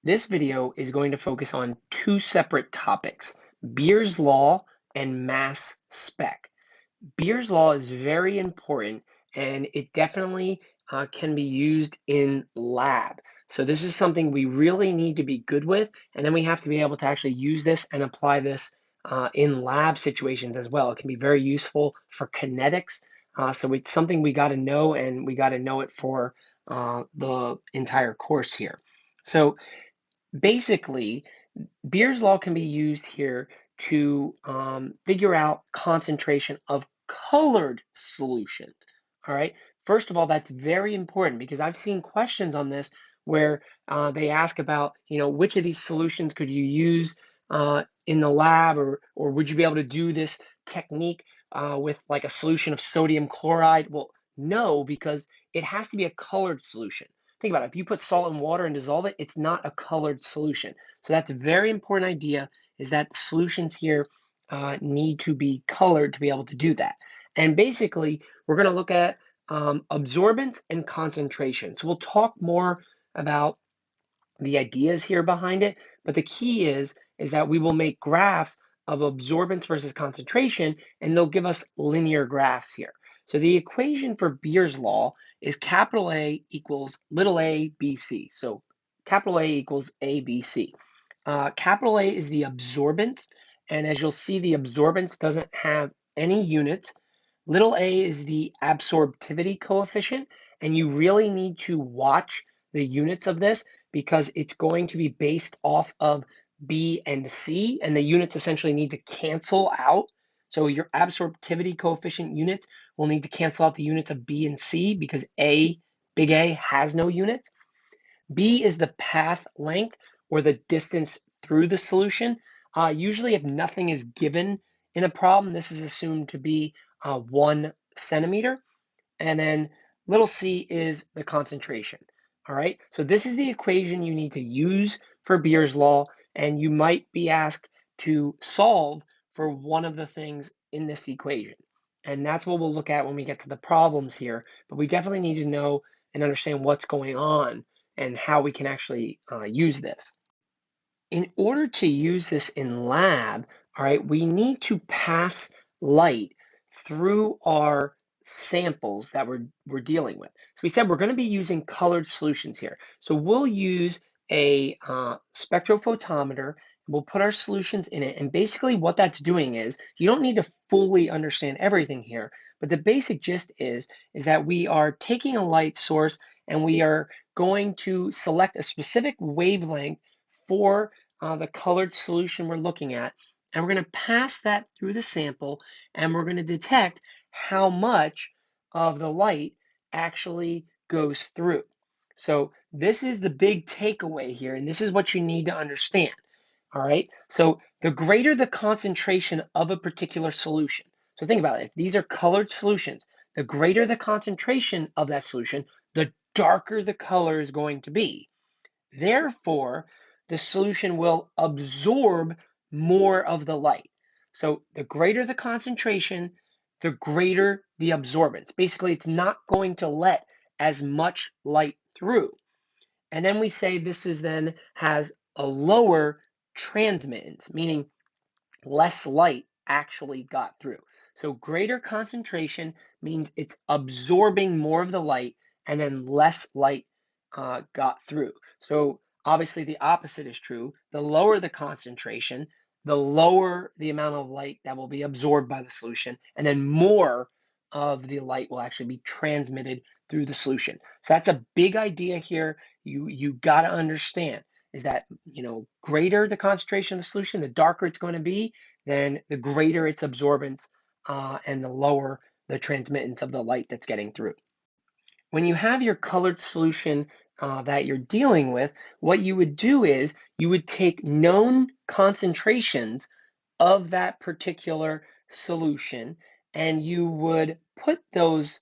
This video is going to focus on two separate topics, Beer's Law and mass spec. Beer's Law is very important and it definitely can be used in lab. So this is something we really need to be good with, and then we have to be able to actually use this and apply this in lab situations as well. It can be very useful for kinetics. So it's something we got to know, and we got to know it for the entire course here. So basically, Beer's law can be used here to figure out concentration of colored solutions. All right. First of all, that's very important because I've seen questions on this where they ask about, which of these solutions could you use in the lab, or would you be able to do this technique with like a solution of sodium chloride? Well, no, because it has to be a colored solution. Think about it. If you put salt and water and dissolve it, it's not a colored solution. So that's a very important idea, is that the solutions here need to be colored to be able to do that. And basically, we're going to look at absorbance and concentration. So we'll talk more about the ideas here behind it, but the key is that we will make graphs of absorbance versus concentration, and they'll give us linear graphs here. So the equation for Beer's law is capital A equals little a BC. So capital A equals ABC. Capital A is the absorbance, and as you'll see, the absorbance doesn't have any units. Little a is the absorptivity coefficient, and you really need to watch the units of this because it's going to be based off of B and C, and the units essentially need to cancel out. So your absorptivity coefficient units will need to cancel out the units of B and C because big A, has no units. B is the path length, or the distance through the solution. Usually if nothing is given in a problem, this is assumed to be 1 centimeter. And then little c is the concentration. All right, so this is the equation you need to use for Beer's law, and you might be asked to solve for one of the things in this equation. And that's what we'll look at when we get to the problems here. But we definitely need to know and understand what's going on and how we can actually use this. In order to use this in lab, all right, we need to pass light through our samples that we're dealing with. So we said we're going to be using colored solutions here. So we'll use a spectrophotometer. We'll put our solutions in it. And basically what that's doing is, you don't need to fully understand everything here, but the basic gist is that we are taking a light source and we are going to select a specific wavelength for the colored solution we're looking at, and we're going to pass that through the sample, and we're going to detect how much of the light actually goes through. So this is the big takeaway here, and this is what you need to understand. All right, so the greater the concentration of a particular solution, so think about it, if these are colored solutions, the greater the concentration of that solution, the darker the color is going to be. Therefore, the solution will absorb more of the light. So the greater the concentration, the greater the absorbance. Basically, it's not going to let as much light through. And then we say this is then has a lower transmittance, meaning less light actually got through. So greater concentration means it's absorbing more of the light, and then less light got through. So obviously the opposite is true. The lower the concentration, the lower the amount of light that will be absorbed by the solution, and then more of the light will actually be transmitted through the solution. So that's a big idea here. You got to understand is that, greater the concentration of the solution, the darker it's going to be, then the greater its absorbance and the lower the transmittance of the light that's getting through. When you have your colored solution that you're dealing with, what you would do is you would take known concentrations of that particular solution, and you would put those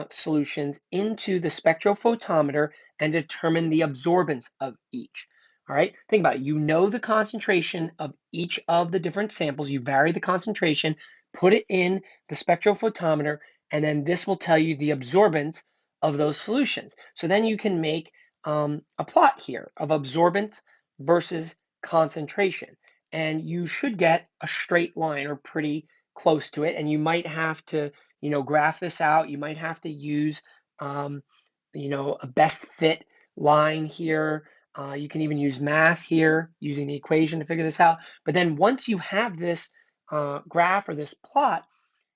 solutions into the spectrophotometer and determine the absorbance of each. All right, think about it. You know the concentration of each of the different samples. You vary the concentration, put it in the spectrophotometer, and then this will tell you the absorbance of those solutions. So then you can make a plot here of absorbance versus concentration. And you should get a straight line or pretty close to it. And you might have to, graph this out. You might have to use, a best fit line here. You can even use math here using the equation to figure this out. But then once you have this graph or this plot,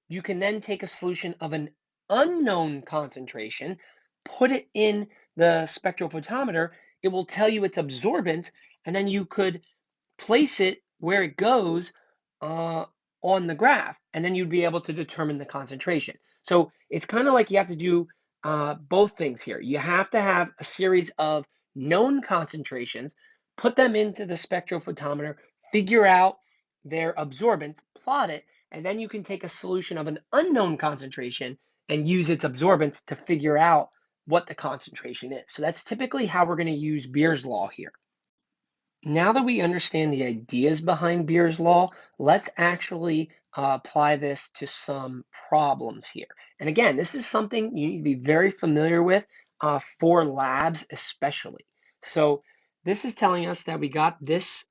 you can then take a solution of an unknown concentration, put it in the spectrophotometer. It will tell you its absorbance, and then you could place it where it goes on the graph, and then you'd be able to determine the concentration. So it's kind of like you have to do both things here. You have to have a series of known concentrations, put them into the spectrophotometer, figure out their absorbance, plot it, and then you can take a solution of an unknown concentration and use its absorbance to figure out what the concentration is. So that's typically how we're going to use Beer's law here. Now that we understand the ideas behind Beer's law, let's actually apply this to some problems here. And again, this is something you need to be very familiar with for labs especially. So this is telling us that we got this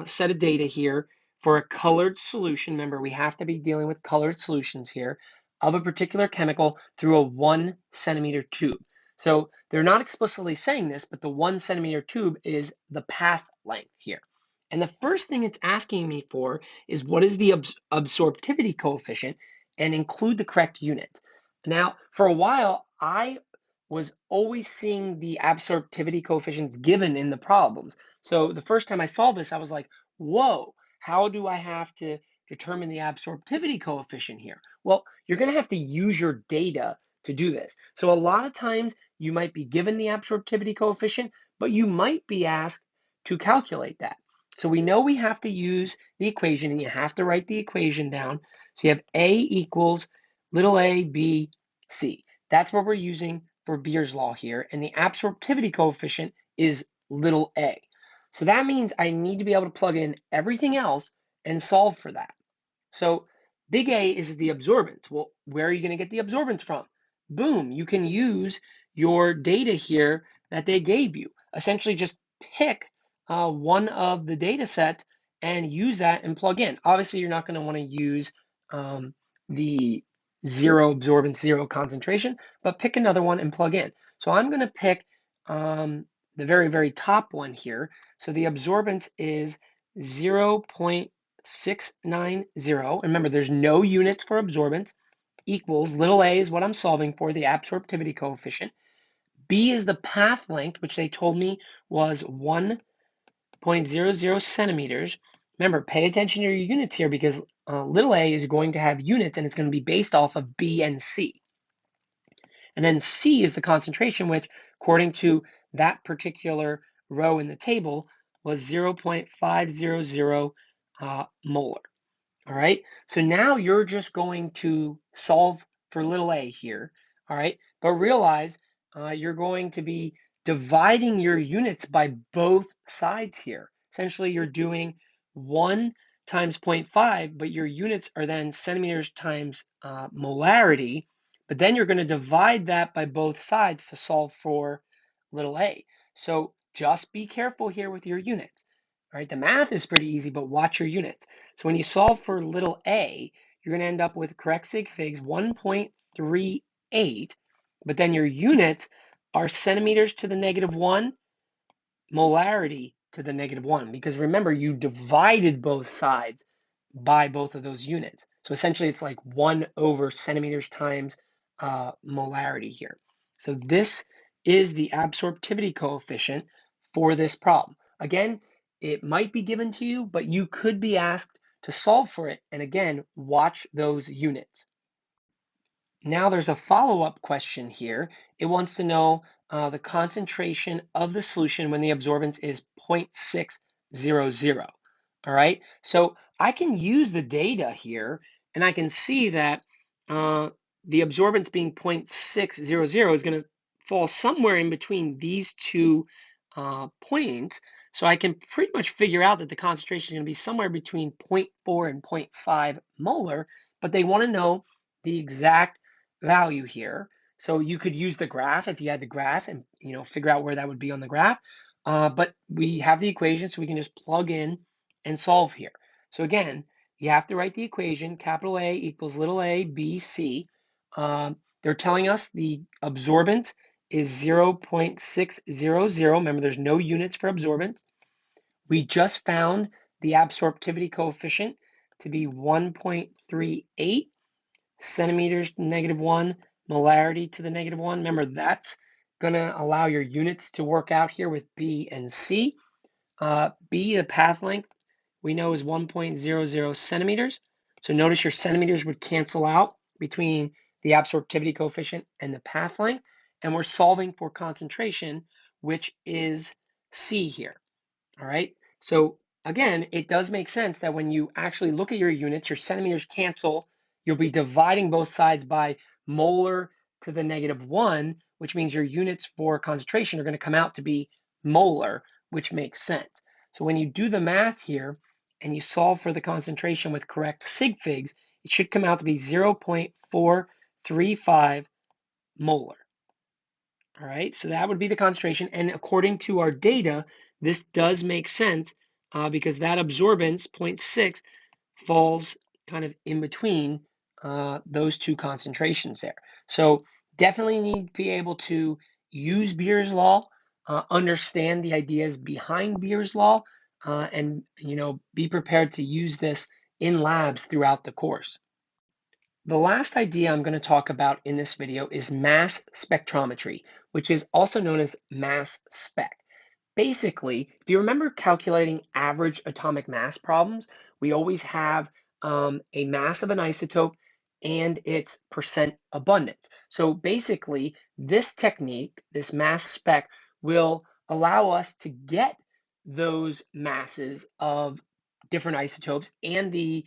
set of data here for a colored solution. Remember, we have to be dealing with colored solutions here of a particular chemical through a 1 centimeter tube. So they're not explicitly saying this, but the 1 centimeter tube is the path length here. And the first thing it's asking me for is what is the absorptivity coefficient, and include the correct unit. Now, for a while, I was always seeing the absorptivity coefficients given in the problems. So the first time I saw this, I was like, whoa, how do I have to determine the absorptivity coefficient here? Well, you're going to have to use your data to do this. So a lot of times you might be given the absorptivity coefficient, but you might be asked to calculate that. So we know we have to use the equation, and you have to write the equation down. So you have A equals little a, B, C. That's what we're using for Beer's law here. And the absorptivity coefficient is little a. So that means I need to be able to plug in everything else and solve for that. So big A is the absorbance. Well, where are you going to get the absorbance from? Boom, you can use your data here that they gave you. Essentially just pick one of the data sets and use that and plug in. Obviously, you're not going to want to use the zero absorbance, zero concentration, but pick another one and plug in. So I'm going to pick the very, very top one here. So the absorbance is 0.690. Remember, there's no units for absorbance. Equals little a is what I'm solving for, the absorptivity coefficient. B is the path length, which they told me was 1.00 centimeters. Remember, pay attention to your units here because little a is going to have units and it's going to be based off of B and C. And then C is the concentration, which according to that particular row in the table was 0.500 molar. All right, so now you're just going to solve for little a here, all right? But realize you're going to be dividing your units by both sides here. Essentially, you're doing 1 times 0.5, but your units are then centimeters times molarity, but then you're going to divide that by both sides to solve for little a. So just be careful here with your units. All right, the math is pretty easy, but watch your units. So when you solve for little a, you're going to end up with correct sig figs 1.38, but then your units are centimeters to the -1, molarity to the -1, because remember, you divided both sides by both of those units. So essentially, it's like 1 over centimeters times molarity here. So this is the absorptivity coefficient for this problem. Again, it might be given to you, but you could be asked to solve for it. And again, watch those units. Now there's a follow-up question here. It wants to know the concentration of the solution when the absorbance is 0.600. All right, so I can use the data here and I can see that the absorbance being 0.600 is going to fall somewhere in between these two points. So I can pretty much figure out that the concentration is going to be somewhere between 0.4 and 0.5 molar, but they want to know the exact value here. So you could use the graph if you had the graph and figure out where that would be on the graph. But we have the equation, so we can just plug in and solve here. So again, you have to write the equation, capital A equals little a, B, C. They're telling us the absorbance is 0.600. Remember, there's no units for absorbance. We just found the absorptivity coefficient to be 1.38 centimeters to -1, molarity to the -1. Remember, that's going to allow your units to work out here with B and C. B, the path length, we know is 1.00 centimeters. So notice your centimeters would cancel out between the absorptivity coefficient and the path length. And we're solving for concentration, which is C here. All right. So again, it does make sense that when you actually look at your units, your centimeters cancel. You'll be dividing both sides by molar to the -1, which means your units for concentration are going to come out to be molar, which makes sense. So when you do the math here and you solve for the concentration with correct sig figs, it should come out to be 0.435 molar. All right, so that would be the concentration. And according to our data, this does make sense because that absorbance, 0.6, falls kind of in between those two concentrations there. So definitely need to be able to use Beer's law, understand the ideas behind Beer's law, and be prepared to use this in labs throughout the course. The last idea I'm going to talk about in this video is mass spectrometry, which is also known as mass spec. Basically, if you remember calculating average atomic mass problems, we always have a mass of an isotope and its percent abundance. So basically, this technique, this mass spec, will allow us to get those masses of different isotopes and the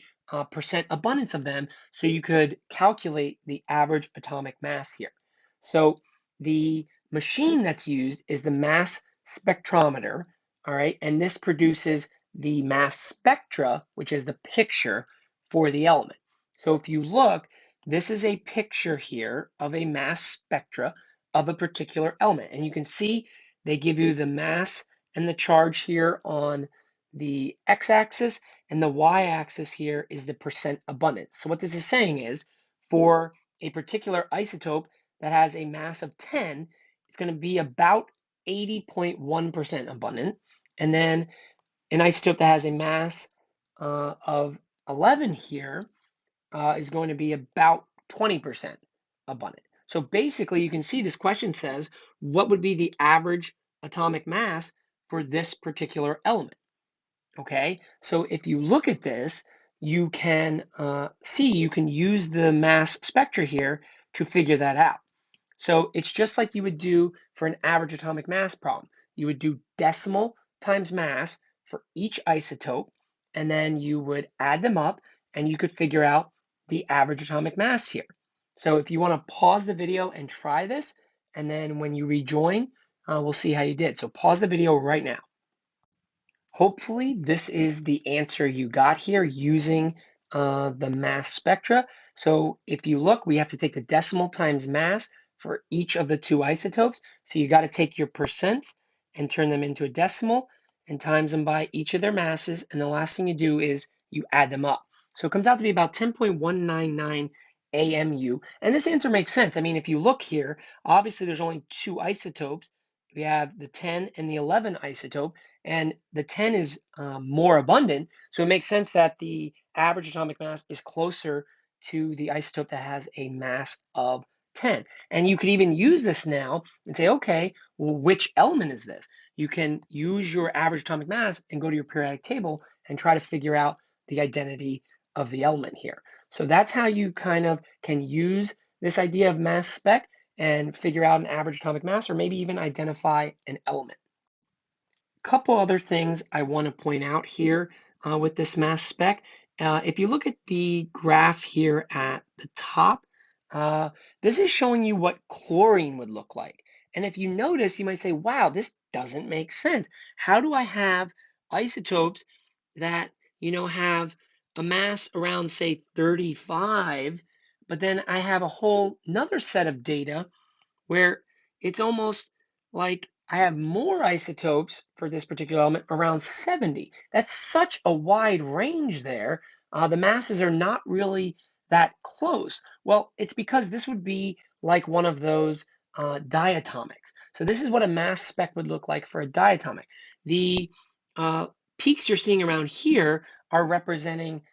percent abundance of them, so you could calculate the average atomic mass here. So the machine that's used is the mass spectrometer, all right, and this produces the mass spectra, which is the picture for the element. So if you look, this is a picture here of a mass spectra of a particular element, and you can see they give you the mass and the charge here on the x-axis, and the y-axis here is the percent abundance. So what this is saying is, for a particular isotope that has a mass of 10, it's going to be about 80.1% abundant. And then an isotope that has a mass of 11 here is going to be about 20% abundant. So basically, you can see this question says, what would be the average atomic mass for this particular element? Okay, so if you look at this, you can see you can use the mass spectra here to figure that out. So it's just like you would do for an average atomic mass problem. You would do decimal times mass for each isotope, and then you would add them up, and you could figure out the average atomic mass here. So if you want to pause the video and try this, and then when you rejoin, we'll see how you did. So pause the video right now. Hopefully, this is the answer you got here using the mass spectra. So if you look, we have to take the decimal times mass for each of the two isotopes. So you got to take your percents and turn them into a decimal and times them by each of their masses. And the last thing you do is you add them up. So it comes out to be about 10.199 AMU. And this answer makes sense. I mean, if you look here, obviously there's only two isotopes. We have the 10 and the 11 isotope, and the 10 is more abundant. So it makes sense that the average atomic mass is closer to the isotope that has a mass of 10. And you could even use this now and say, okay, well, which element is this? You can use your average atomic mass and go to your periodic table and try to figure out the identity of the element here. So that's how you kind of can use this idea of mass spec and figure out an average atomic mass, or maybe even identify an element. Couple other things I want to point out here with this mass spec. If you look at the graph here at the top, this is showing you what chlorine would look like. And if you notice, you might say, wow, this doesn't make sense. How do I have isotopes that, have a mass around, say, 35, but then I have a whole another set of data where it's almost like I have more isotopes for this particular element, around 70. That's such a wide range there. The masses are not really that close. Well, it's because this would be like one of those diatomics. So this is what a mass spec would look like for a diatomic. The peaks you're seeing around here are representing,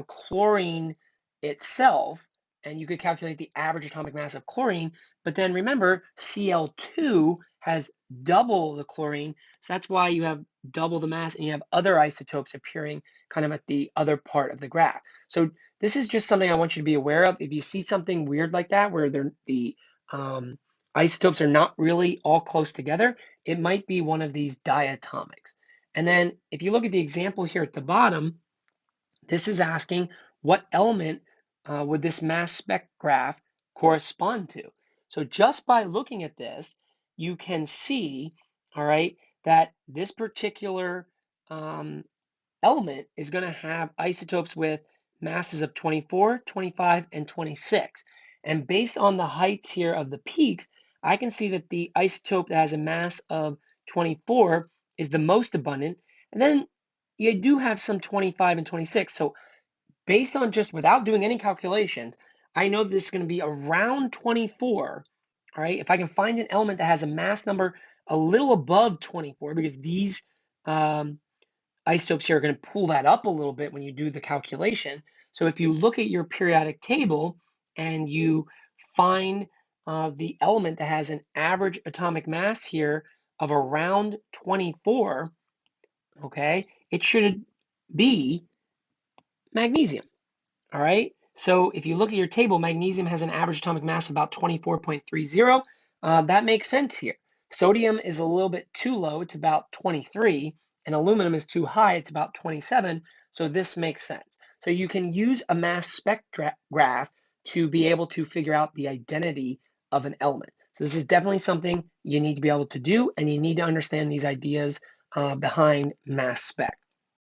chlorine itself, and you could calculate the average atomic mass of chlorine. But then remember, Cl2 has double the chlorine, so that's why you have double the mass, and you have other isotopes appearing kind of at the other part of the graph. So this is just something I want you to be aware of. If you see something weird like that, where the isotopes are not really all close together, it might be one of these diatomics. And then if you look at the example here at the bottom, this is asking what element would this mass spec graph correspond to? So just by looking at this, you can see, all right, that this particular element is going to have isotopes with masses of 24, 25, and 26. And based on the heights here of the peaks, I can see that the isotope that has a mass of 24 is the most abundant. And then you do have some 25 and 26. So based on just without doing any calculations, I know this is going to be around 24. All right, if I can find an element that has a mass number a little above 24, because these isotopes here are going to pull that up a little bit when you do the calculation. So if you look at your periodic table and you find the element that has an average atomic mass here of around 24, okay, it should be magnesium. All right, so if you look at your table, magnesium has an average atomic mass of about 24.30. That makes sense here. Sodium is a little bit too low, it's about 23, and aluminum is too high, it's about 27, so this makes sense. So you can use a mass spec graph to be able to figure out the identity of an element. So this is definitely something you need to be able to do, and you need to understand these ideas behind mass spec.